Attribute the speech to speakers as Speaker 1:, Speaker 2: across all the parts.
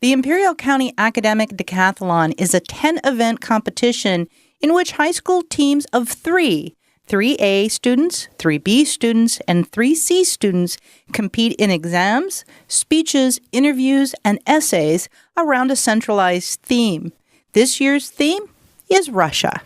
Speaker 1: The Imperial County Academic Decathlon is a 10-event competition in which high school teams of 3A students, 3B students, and 3C students compete in exams, speeches, interviews, and essays around a centralized theme. This year's theme is Russia.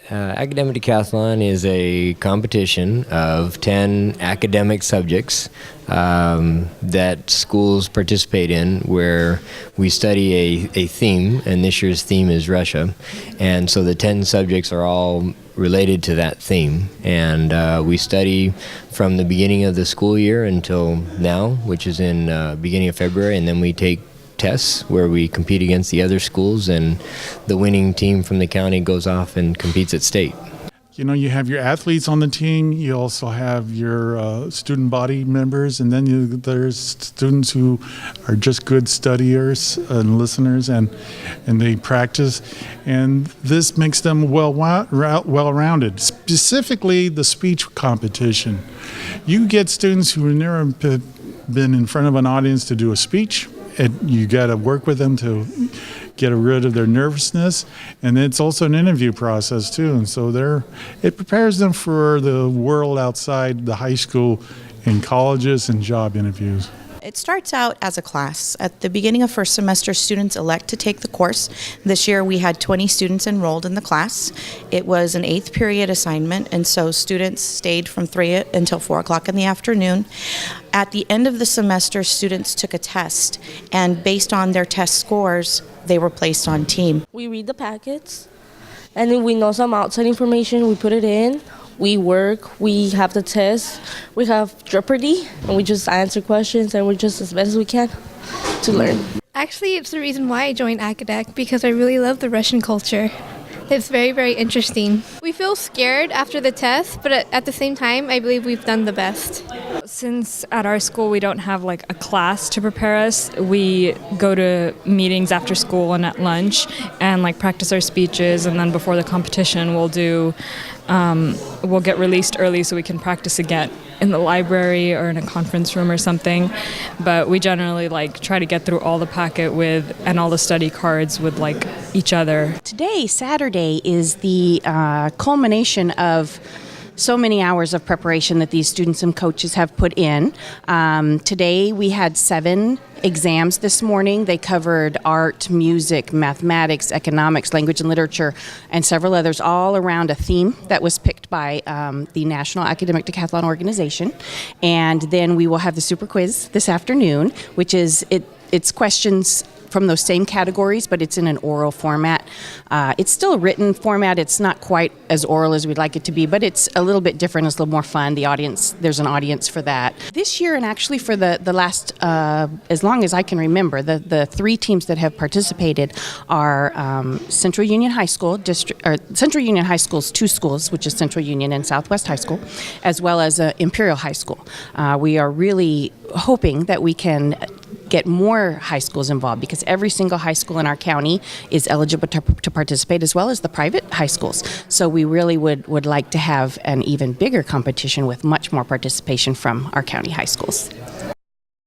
Speaker 2: Academic Decathlon is a competition of 10 academic subjects that schools participate in where we study a theme, and this year's theme is Russia. And so the 10 subjects are all related to that theme. And we study from the beginning of the school year until now, which is in beginning of February, and then we take tests where we compete against the other schools, and the winning team from the county goes off and competes at state.
Speaker 3: You know, you have your athletes on the team, you also have your student body members, and then there's students who are just good studiers and listeners, and they practice, and this makes them well-rounded. Specifically, the speech competition. You get students who have never been in front of an audience to do a speech, and you got to work with them to get rid of their nervousness, and it's also an interview process too, and so it prepares them for the world outside the high school and colleges and job interviews.
Speaker 4: It starts out as a class. At the beginning of first semester, students elect to take the course. This year we had 20 students enrolled in the class. It was an 8th period assignment, and so students stayed from 3 until 4 o'clock in the afternoon. At the end of the semester, students took a test, and based on their test scores, they were placed on team.
Speaker 5: We read the packets, and then we know some outside information, we put it in. We work, we have the test, we have Jeopardy, and we just answer questions, and we're just as best as we can to learn.
Speaker 6: Actually, it's the reason why I joined ACADEC, because I really love the Russian culture. It's very, very interesting. We feel scared after the test, but at the same time, I believe we've done the best.
Speaker 7: Since at our school we don't have like a class to prepare us, we go to meetings after school and at lunch and like practice our speeches, and then before the competition we'll get released early so we can practice again in the library or in a conference room or something. But we generally like try to get through all the packet and all the study cards with like each other.
Speaker 8: Today, Saturday, is the culmination of so many hours of preparation that these students and coaches have put in. Today we had 7 exams this morning. They covered art, music, mathematics, economics, language and literature, and several others, all around a theme that was picked by the National Academic Decathlon organization. And then we will have the super quiz this afternoon, which is it's questions from those same categories, but it's in an oral format. It's still a written format. It's not quite as oral as we'd like it to be, but it's a little bit different. It's a little more fun. There's an audience for that. This year, and actually for the last, as long as I can remember, the 3 teams that have participated are Central Union High School, Central Union High School's 2 schools, which is Central Union and Southwest High School, as well as Imperial High School. We are really hoping that we can get more high schools involved, because every single high school in our county is eligible to participate, as well as the private high schools. So we really would like to have an even bigger competition with much more participation from our county high schools.